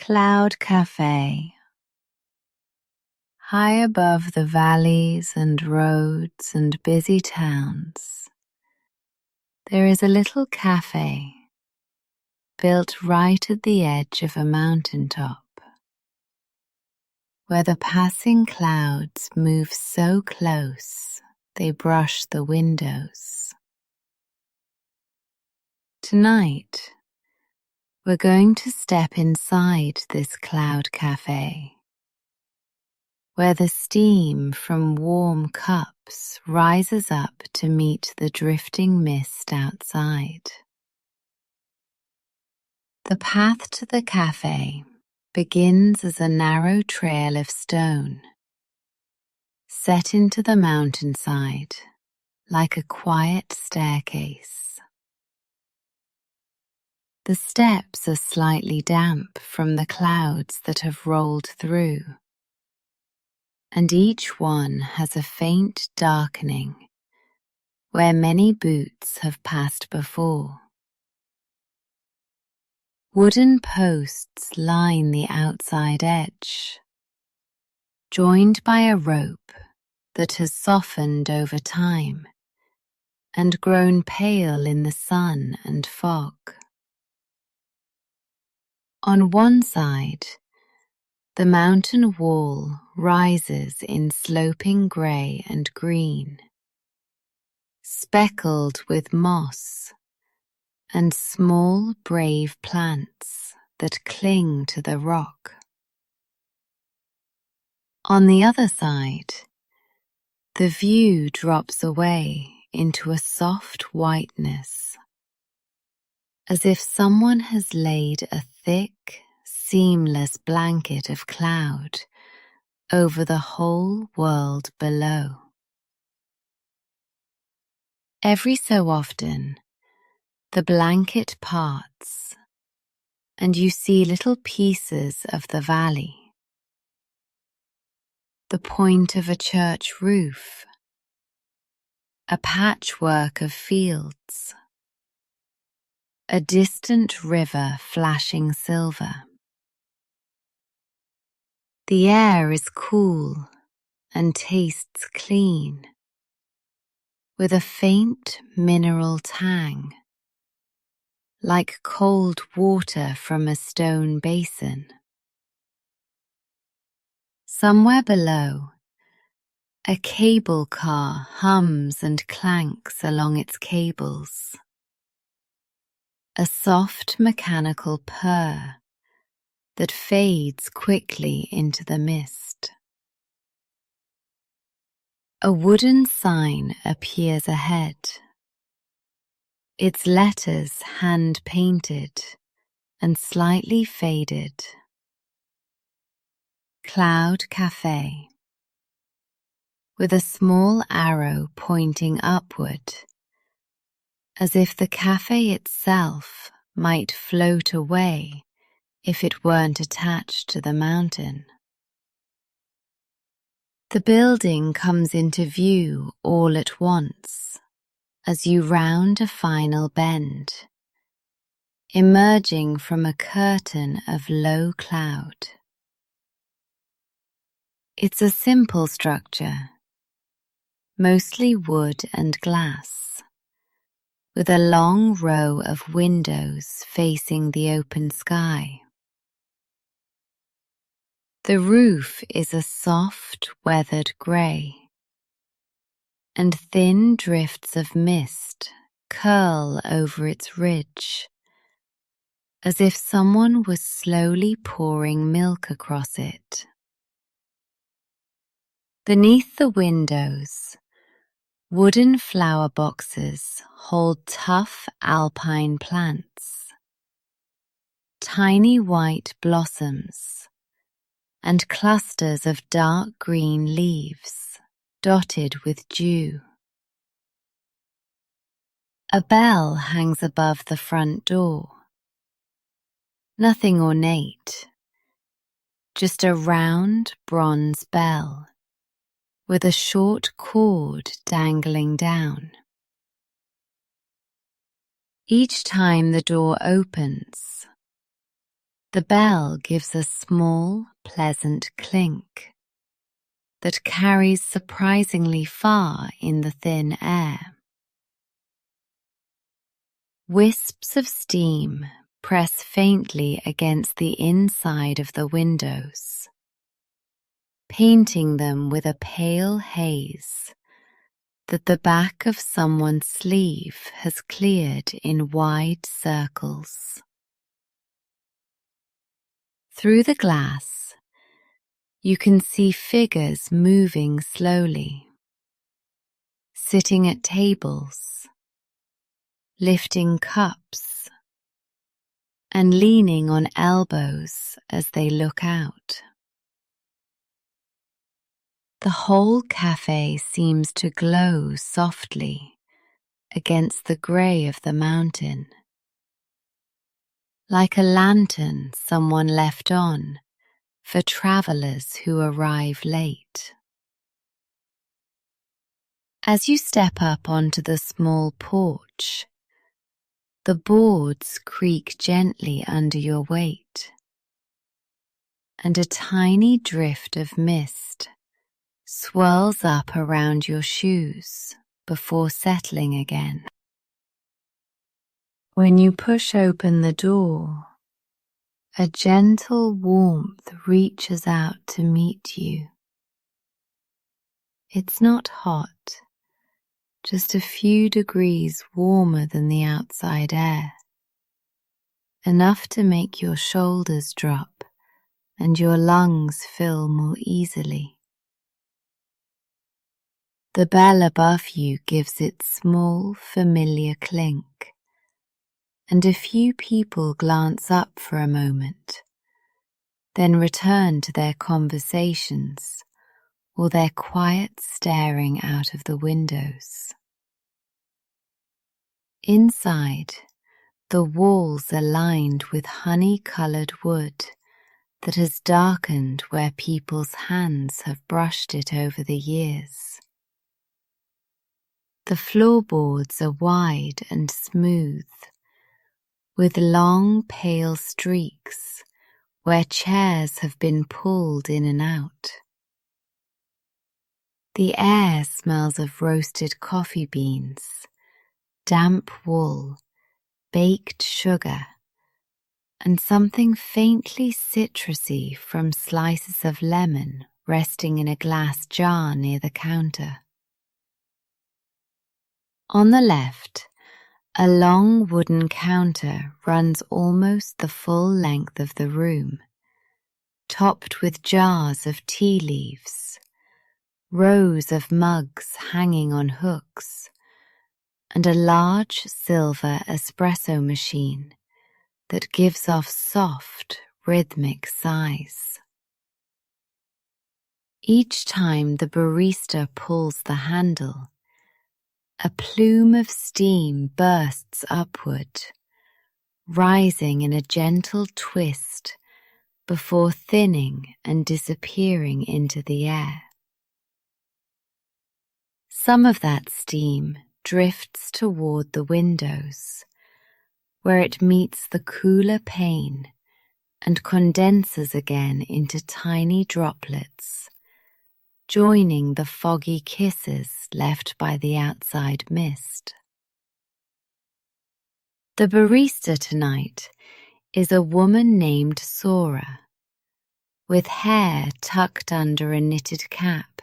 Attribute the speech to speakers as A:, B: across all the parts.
A: Cloud Cafe. High above the valleys and roads and busy towns, there is a little cafe built right at the edge of a mountaintop, where the passing clouds move so close they brush the windows. Tonight, we're going to step inside this cloud cafe, where the steam from warm cups rises up to meet the drifting mist outside. The path to the cafe begins as a narrow trail of stone, set into the mountainside like a quiet staircase. The steps are slightly damp from the clouds that have rolled through, and each one has a faint darkening where many boots have passed before. Wooden posts line the outside edge, joined by a rope that has softened over time and grown pale in the sun and fog. On one side, the mountain wall rises in sloping grey and green, speckled with moss and small brave plants that cling to the rock. On the other side, the view drops away into a soft whiteness, as if someone has laid a thick, seamless blanket of cloud over the whole world below. Every so often, the blanket parts, and you see little pieces of the valley. The point of a church roof, a patchwork of fields, a distant river flashing silver. The air is cool and tastes clean, with a faint mineral tang, like cold water from a stone basin. Somewhere below, a cable car hums and clanks along its cables, a soft mechanical purr that fades quickly into the mist. A wooden sign appears ahead, its letters hand-painted and slightly faded. Cloud Cafe, with a small arrow pointing upward, as if the cafe itself might float away if it weren't attached to the mountain. The building comes into view all at once as you round a final bend, emerging from a curtain of low cloud. It's a simple structure, mostly wood and glass, with a long row of windows facing the open sky. The roof is a soft, weathered grey, and thin drifts of mist curl over its ridge, as if someone was slowly pouring milk across it. Beneath the windows, wooden flower boxes hold tough alpine plants, tiny white blossoms, and clusters of dark green leaves dotted with dew. A bell hangs above the front door. Nothing ornate, just a round bronze bell with a short cord dangling down. Each time the door opens, The bell gives a small, pleasant clink that carries surprisingly far in the thin air. Wisps of steam press faintly against the inside of the windows, painting them with a pale haze that the back of someone's sleeve has cleared in wide circles. Through the glass, you can see figures moving slowly, sitting at tables, lifting cups, and leaning on elbows as they look out. The whole cafe seems to glow softly against the grey of the mountain, like a lantern someone left on for travellers who arrive late. As you step up onto the small porch, the boards creak gently under your weight, and a tiny drift of mist swirls up around your shoes before settling again. When you push open the door, a gentle warmth reaches out to meet you. It's not hot, just a few degrees warmer than the outside air, enough to make your shoulders drop and your lungs fill more easily. The bell above you gives its small, familiar clink, and a few people glance up for a moment, then return to their conversations or their quiet staring out of the windows. Inside, the walls are lined with honey-coloured wood that has darkened where people's hands have brushed it over the years. The floorboards are wide and smooth, with long pale streaks where chairs have been pulled in and out. The air smells of roasted coffee beans, damp wool, baked sugar, and something faintly citrusy from slices of lemon resting in a glass jar near the counter. On the left, a long wooden counter runs almost the full length of the room, topped with jars of tea leaves, rows of mugs hanging on hooks, and a large silver espresso machine that gives off soft, rhythmic sighs. Each time the barista pulls the handle, a plume of steam bursts upward, rising in a gentle twist before thinning and disappearing into the air. Some of that steam drifts toward the windows, where it meets the cooler pane and condenses again into tiny droplets, joining the foggy kisses left by the outside mist. The barista tonight is a woman named Sora, with hair tucked under a knitted cap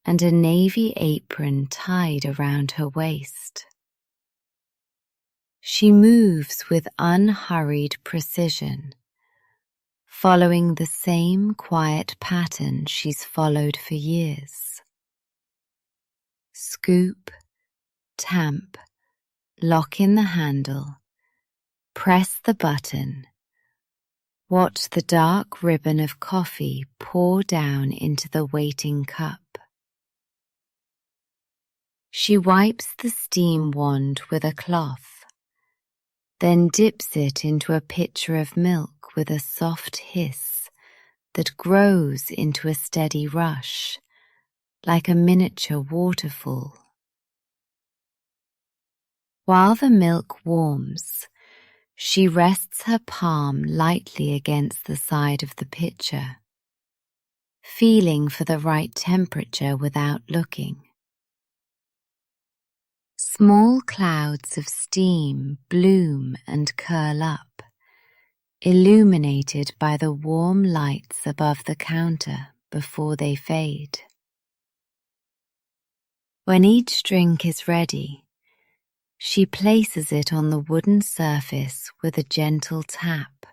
A: and a navy apron tied around her waist. She moves with unhurried precision, following the same quiet pattern she's followed for years. Scoop, tamp, lock in the handle, press the button, watch the dark ribbon of coffee pour down into the waiting cup. She wipes the steam wand with a cloth, then dips it into a pitcher of milk with a soft hiss that grows into a steady rush, like a miniature waterfall. While the milk warms, She rests her palm lightly against the side of the pitcher, feeling for the right temperature without looking. Small clouds of steam bloom and curl up, illuminated by the warm lights above the counter before they fade. When each drink is ready, she places it on the wooden surface with a gentle tap,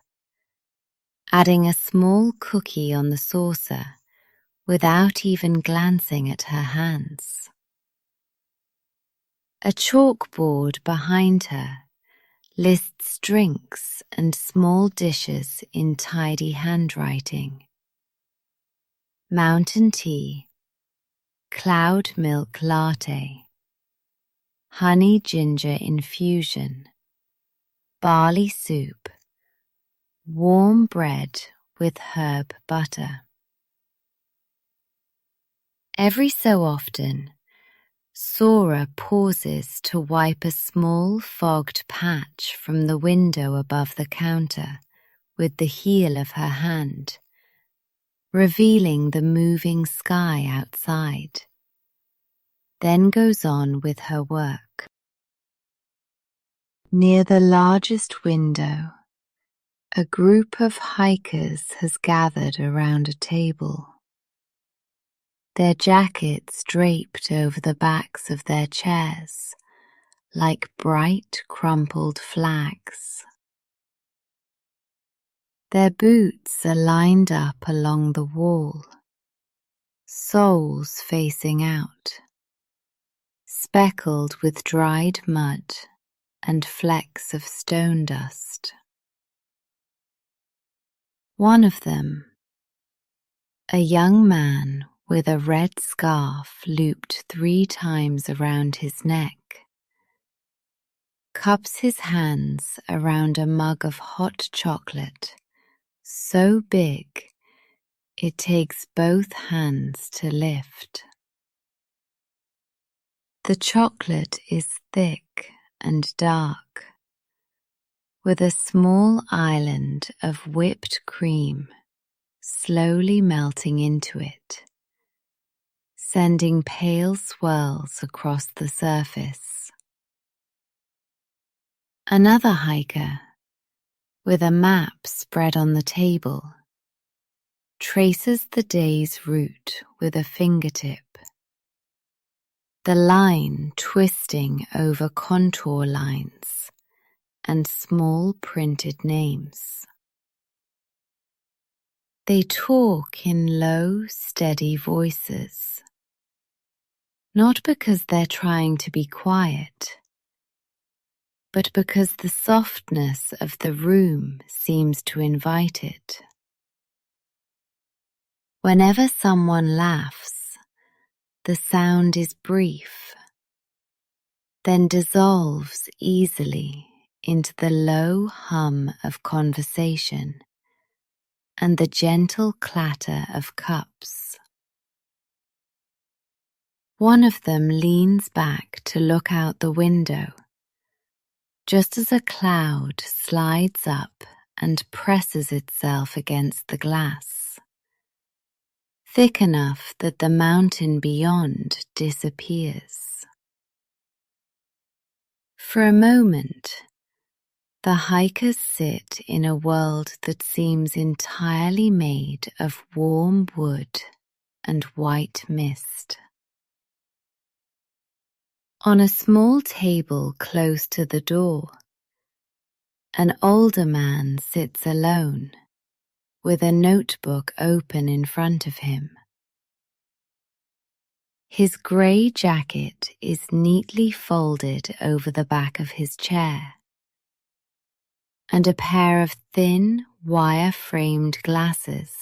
A: adding a small cookie on the saucer without even glancing at her hands. A chalkboard behind her lists drinks and small dishes in tidy handwriting. Mountain tea, cloud milk latte, honey ginger infusion, barley soup, warm bread with herb butter. Every so often, Sora pauses to wipe a small fogged patch from the window above the counter with the heel of her hand, revealing the moving sky outside, then goes on with her work. Near the largest window, a group of hikers has gathered around a table, their jackets draped over the backs of their chairs like bright crumpled flags. Their boots are lined up along the wall, soles facing out, speckled with dried mud and flecks of stone dust. One of them, a young man with a red scarf looped 3 times around his neck, cups his hands around a mug of hot chocolate so big it takes both hands to lift. The chocolate is thick and dark, with a small island of whipped cream slowly melting into it, sending pale swirls across the surface. Another hiker, with a map spread on the table, traces the day's route with a fingertip, the line twisting over contour lines and small printed names. They talk in low, steady voices, not because they're trying to be quiet, but because the softness of the room seems to invite it. Whenever someone laughs, the sound is brief, then dissolves easily into the low hum of conversation and the gentle clatter of cups. One of them leans back to look out the window, just as a cloud slides up and presses itself against the glass, thick enough that the mountain beyond disappears. For a moment, the hikers sit in a world that seems entirely made of warm wood and white mist. On a small table close to the door, an older man sits alone, with a notebook open in front of him. His grey jacket is neatly folded over the back of his chair, and a pair of thin, wire-framed glasses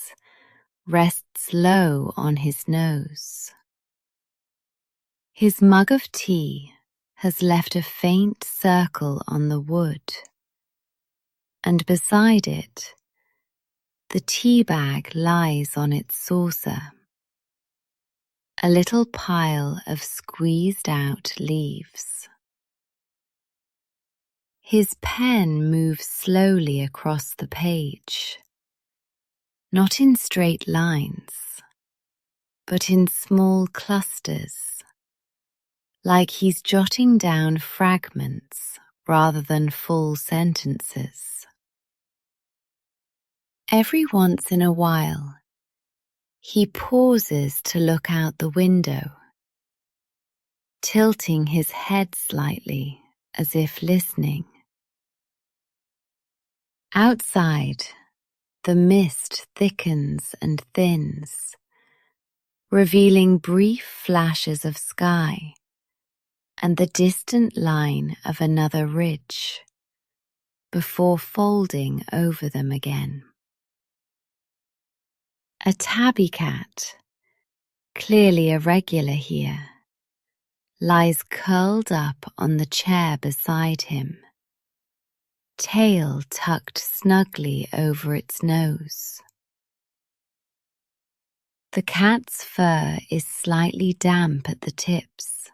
A: rests low on his nose. His mug of tea has left a faint circle on the wood, and beside it, the tea bag lies on its saucer, a little pile of squeezed out leaves. His pen moves slowly across the page, not in straight lines, but in small clusters, like he's jotting down fragments rather than full sentences. Every once in a while, he pauses to look out the window, tilting his head slightly as if listening. Outside, the mist thickens and thins, revealing brief flashes of sky and the distant line of another ridge, before folding over them again. A tabby cat, clearly a regular here, lies curled up on the chair beside him, tail tucked snugly over its nose. The cat's fur is slightly damp at the tips,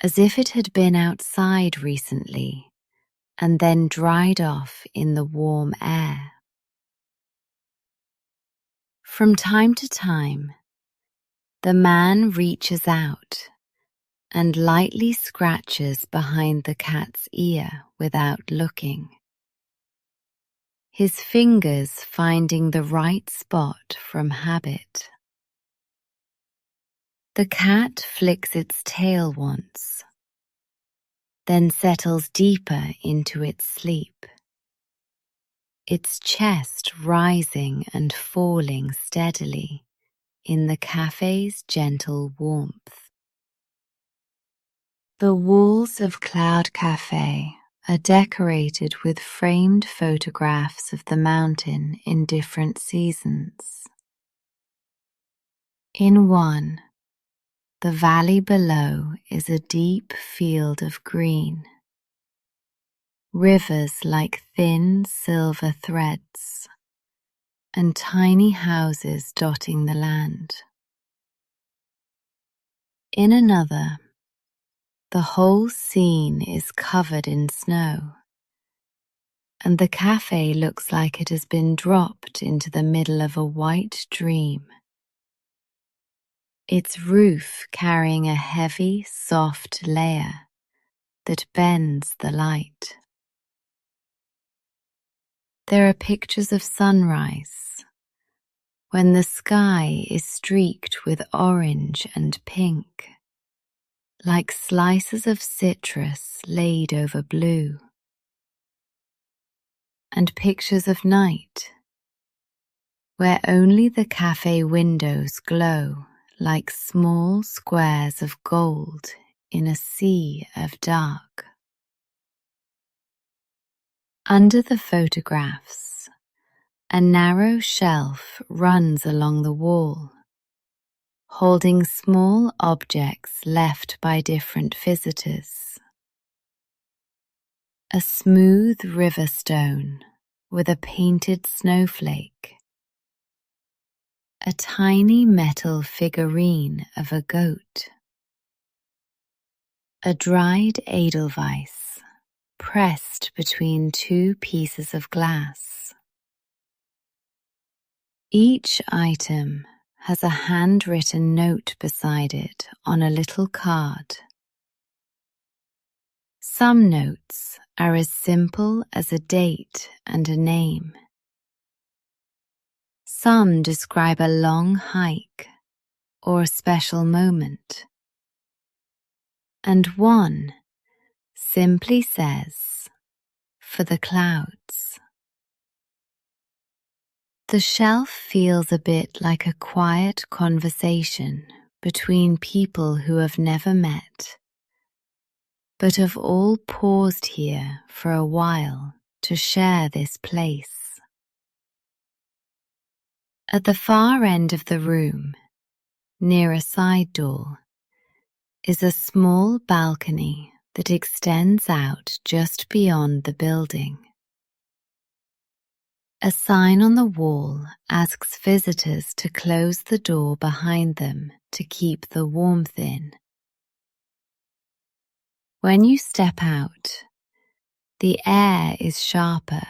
A: as if it had been outside recently and then dried off in the warm air. From time to time, the man reaches out and lightly scratches behind the cat's ear without looking, his fingers finding the right spot from habit. The cat flicks its tail once, then settles deeper into its sleep, its chest rising and falling steadily in the cafe's gentle warmth. The walls of Cloud Cafe are decorated with framed photographs of the mountain in different seasons. In one, the valley below is a deep field of green, rivers like thin silver threads, and tiny houses dotting the land. In another, the whole scene is covered in snow, and the cafe looks like it has been dropped into the middle of a white dream, its roof carrying a heavy, soft layer that bends the light. There are pictures of sunrise, when the sky is streaked with orange and pink, like slices of citrus laid over blue, and pictures of night, where only the cafe windows glow like small squares of gold in a sea of dark. Under the photographs, a narrow shelf runs along the wall, holding small objects left by different visitors. A smooth river stone with a painted snowflake, a tiny metal figurine of a goat, a dried edelweiss pressed between two pieces of glass. Each item has a handwritten note beside it on a little card. Some notes are as simple as a date and a name. Some describe a long hike or a special moment. And one simply says, "For the clouds." The shelf feels a bit like a quiet conversation between people who have never met, but have all paused here for a while to share this place. At the far end of the room, near a side door, is a small balcony that extends out just beyond the building. A sign on the wall asks visitors to close the door behind them to keep the warmth in. When you step out, the air is sharper,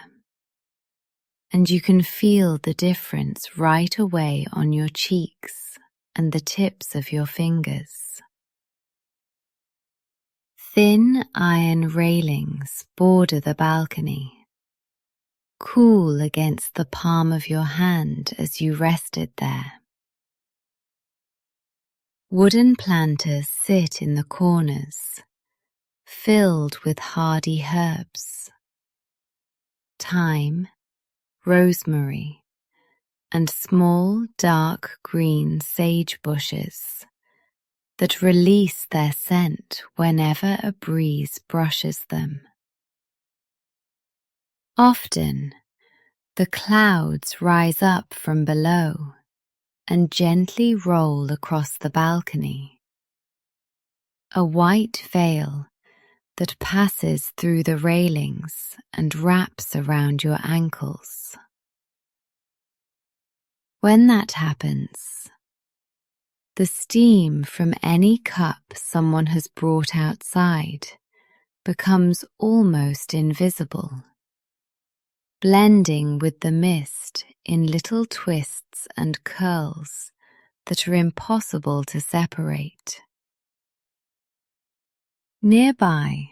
A: and you can feel the difference right away on your cheeks and the tips of your fingers. Thin iron railings border the balcony, cool against the palm of your hand as you rested there. Wooden planters sit in the corners, filled with hardy herbs, thyme, rosemary, and small dark green sage bushes that release their scent whenever a breeze brushes them. Often, the clouds rise up from below and gently roll across the balcony, a white veil that passes through the railings and wraps around your ankles. When that happens, the steam from any cup someone has brought outside becomes almost invisible, blending with the mist in little twists and curls that are impossible to separate. Nearby,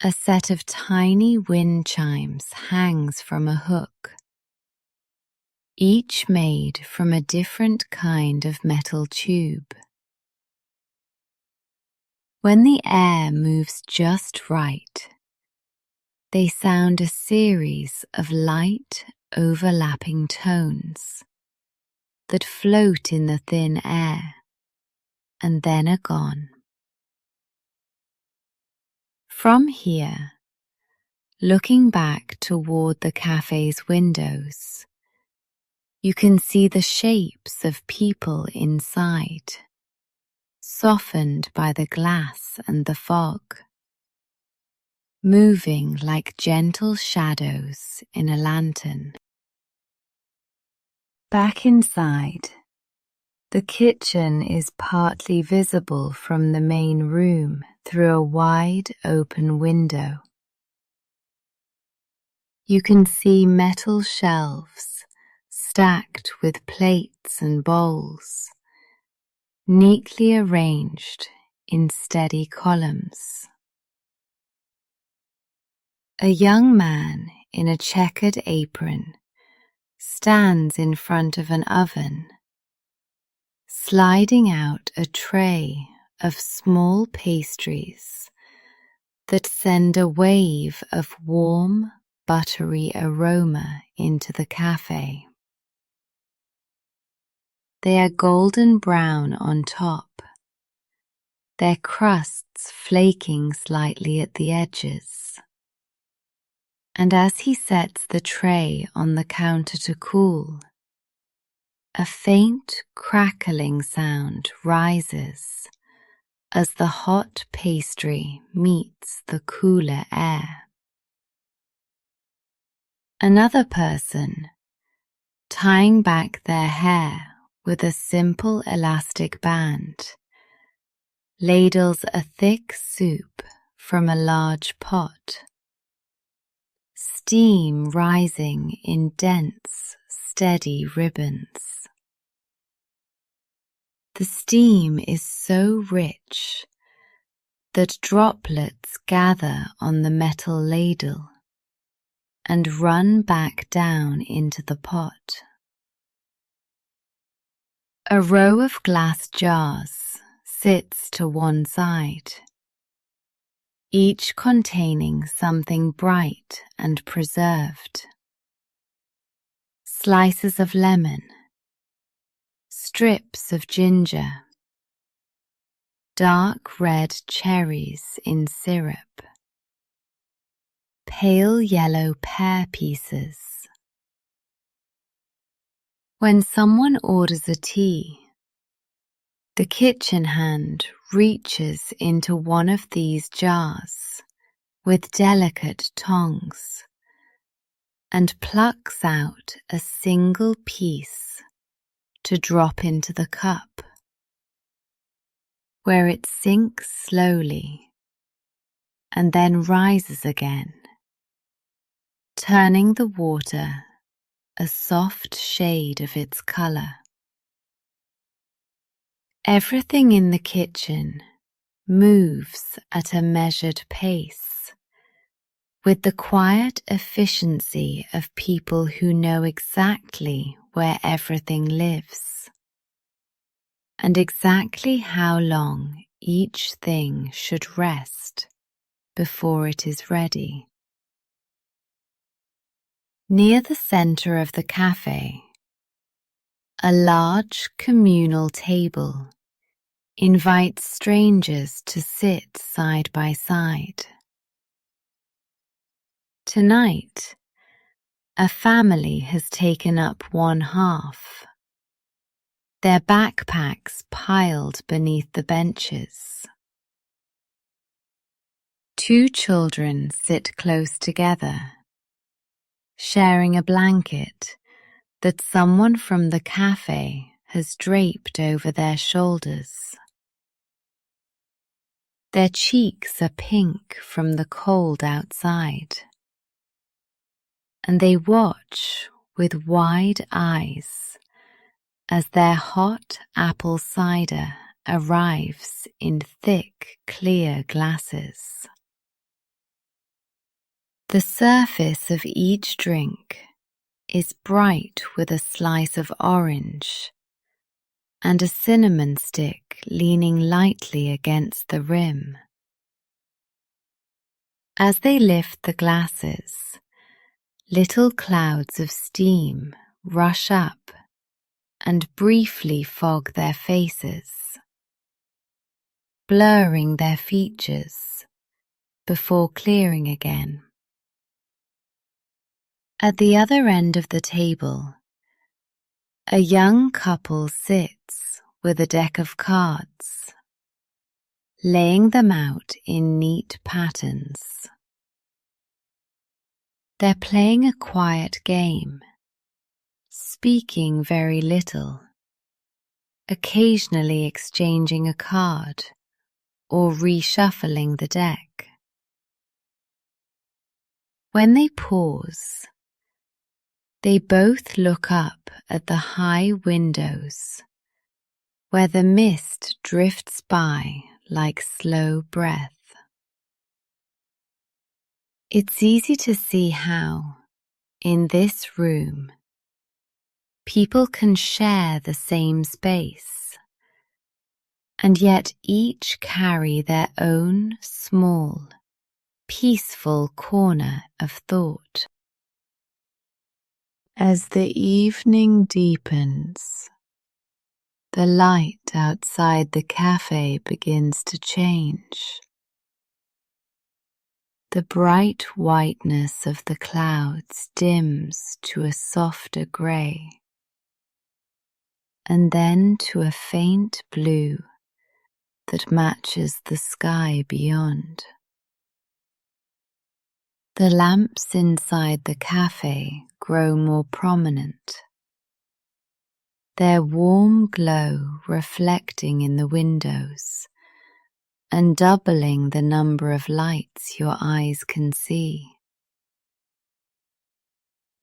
A: a set of tiny wind chimes hangs from a hook, each made from a different kind of metal tube. When the air moves just right, they sound a series of light, overlapping tones that float in the thin air and then are gone. From here, looking back toward the cafe's windows, you can see the shapes of people inside, softened by the glass and the fog, moving like gentle shadows in a lantern. Back inside, the kitchen is partly visible from the main room through a wide open window. You can see metal shelves stacked with plates and bowls, neatly arranged in steady columns. A young man in a checkered apron stands in front of an oven, sliding out a tray of small pastries that send a wave of warm, buttery aroma into the cafe. They are golden brown on top, their crusts flaking slightly at the edges. And as he sets the tray on the counter to cool, a faint crackling sound rises as the hot pastry meets the cooler air. Another person, tying back their hair with a simple elastic band, ladles a thick soup from a large pot, steam rising in dense, steady ribbons. The steam is so rich that droplets gather on the metal ladle and run back down into the pot. A row of glass jars sits to one side, each containing something bright and preserved. Slices of lemon, strips of ginger, dark red cherries in syrup, pale yellow pear pieces. When someone orders a tea, the kitchen hand reaches into one of these jars with delicate tongs and plucks out a single piece to drop into the cup, where it sinks slowly and then rises again turning the water a soft shade of its colour. Everything in the kitchen moves at a measured pace, with the quiet efficiency of people who know exactly where everything lives and exactly how long each thing should rest before it is ready. Near the centre of the cafe, a large communal table invites strangers to sit side by side. Tonight, a family has taken up one half, their backpacks piled beneath the benches. Two children sit close together, sharing a blanket that someone from the cafe has draped over their shoulders. Their cheeks are pink from the cold outside, and they watch with wide eyes as their hot apple cider arrives in thick, clear glasses. The surface of each drink is bright with a slice of orange and a cinnamon stick leaning lightly against the rim. As they lift the glasses, little clouds of steam rush up and briefly fog their faces, blurring their features before clearing again. At the other end of the table, a young couple sits with a deck of cards, laying them out in neat patterns. They're playing a quiet game, speaking very little, occasionally exchanging a card or reshuffling the deck. When they pause, they both look up at the high windows where the mist drifts by like slow breath. It's easy to see how, in this room, people can share the same space, and yet each carry their own small, peaceful corner of thought. As the evening deepens, the light outside the cafe begins to change. The bright whiteness of the clouds dims to a softer grey, and then to a faint blue that matches the sky beyond. The lamps inside the cafe grow more prominent, their warm glow reflecting in the windows and doubling the number of lights your eyes can see.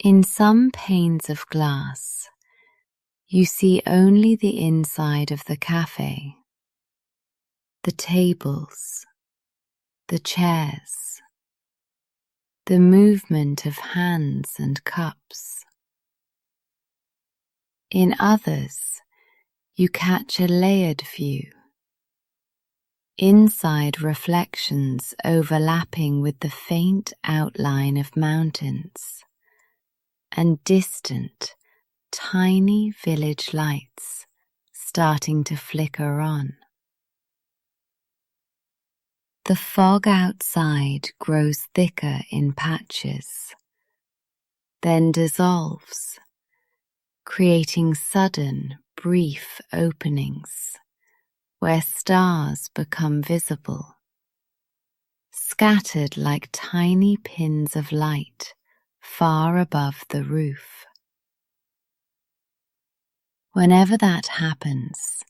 A: In some panes of glass, you see only the inside of the cafe, the tables, the chairs, the movement of hands and cups. In others, you catch a layered view, inside reflections overlapping with the faint outline of mountains, and distant, tiny village lights starting to flicker on. The fog outside grows thicker in patches, then dissolves, creating sudden, brief openings where stars become visible, scattered like tiny pins of light far above the roof. Whenever that happens,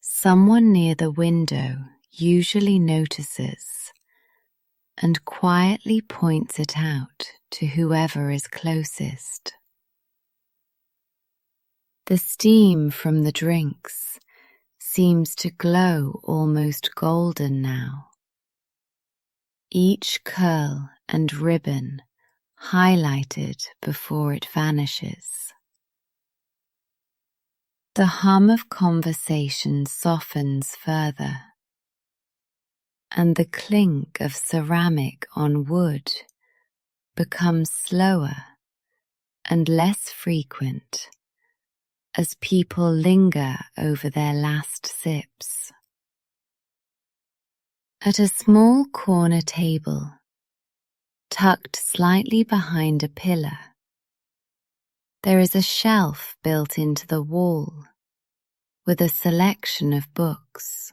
A: someone near the window usually notices and quietly points it out to whoever is closest. The steam from the drinks seems to glow almost golden now, each curl and ribbon highlighted before it vanishes. The hum of conversation softens further, and the clink of ceramic on wood becomes slower and less frequent as people linger over their last sips. At a small corner table, tucked slightly behind a pillar, there is a shelf built into the wall with a selection of books.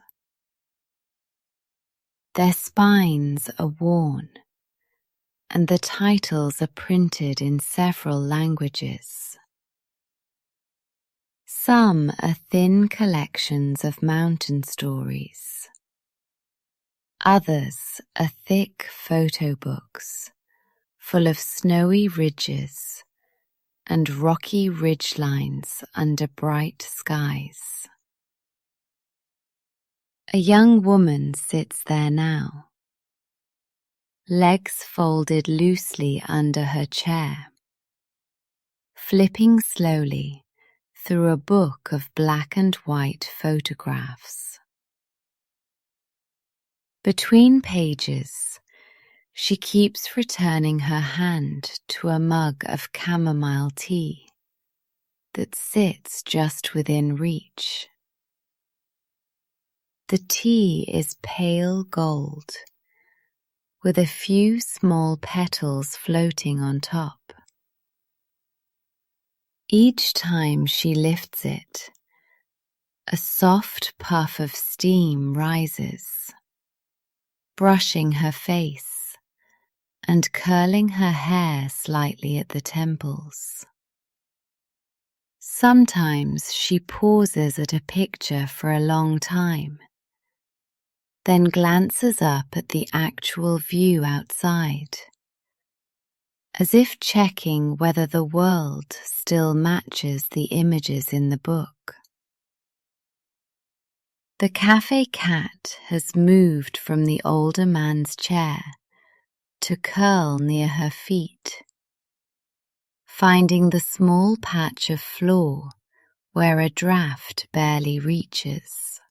A: Their spines are worn, and the titles are printed in several languages. Some are thin collections of mountain stories. Others are thick photo books full of snowy ridges and rocky ridgelines under bright skies. A young woman sits there now, legs folded loosely under her chair, flipping slowly through a book of black and white photographs. Between pages, she keeps returning her hand to a mug of chamomile tea that sits just within reach. The tea is pale gold, with a few small petals floating on top. Each time she lifts it, a soft puff of steam rises, brushing her face and curling her hair slightly at the temples. Sometimes she pauses at a picture for a long time, then glances up at the actual view outside, as if checking whether the world still matches the images in the book. The cafe cat has moved from the older man's chair to curl near her feet, finding the small patch of floor where a draft barely reaches.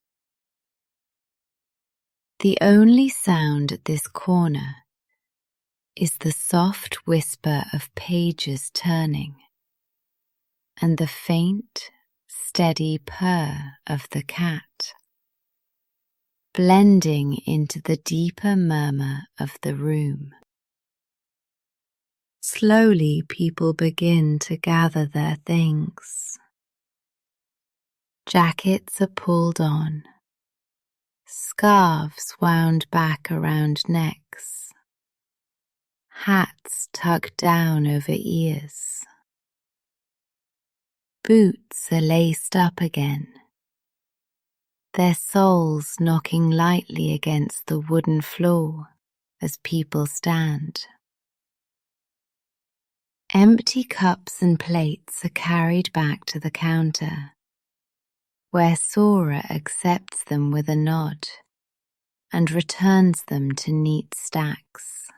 A: The only sound at this corner is the soft whisper of pages turning and the faint, steady purr of the cat, blending into the deeper murmur of the room. Slowly people begin to gather their things. Jackets are pulled on, scarves wound back around necks, hats tucked down over ears. Boots are laced up again, their soles knocking lightly against the wooden floor as people stand. Empty cups and plates are carried back to the counter, where Sora accepts them with a nod and returns them to neat stacks.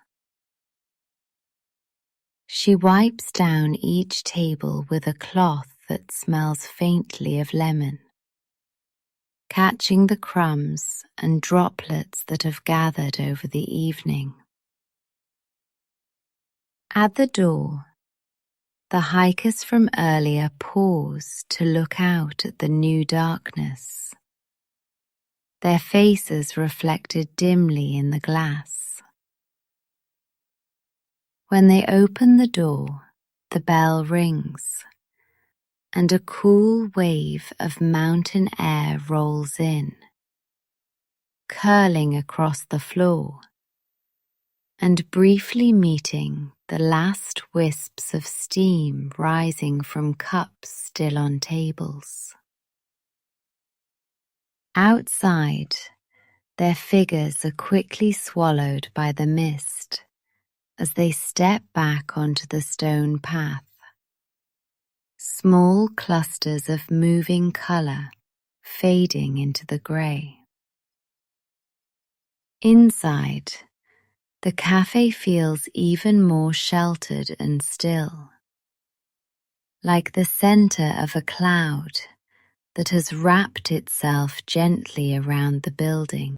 A: She wipes down each table with a cloth that smells faintly of lemon, catching the crumbs and droplets that have gathered over the evening. At the door, the hikers from earlier pause to look out at the new darkness, their faces reflected dimly in the glass. When they open the door, the bell rings, and a cool wave of mountain air rolls in, curling across the floor and briefly meeting the last wisps of steam rising from cups still on tables. Outside, Their figures are quickly swallowed by the mist as they step back onto the stone path. Small clusters of moving colour fading into the grey. Inside, the cafe feels even more sheltered and still, like the centre of a cloud that has wrapped itself gently around the building.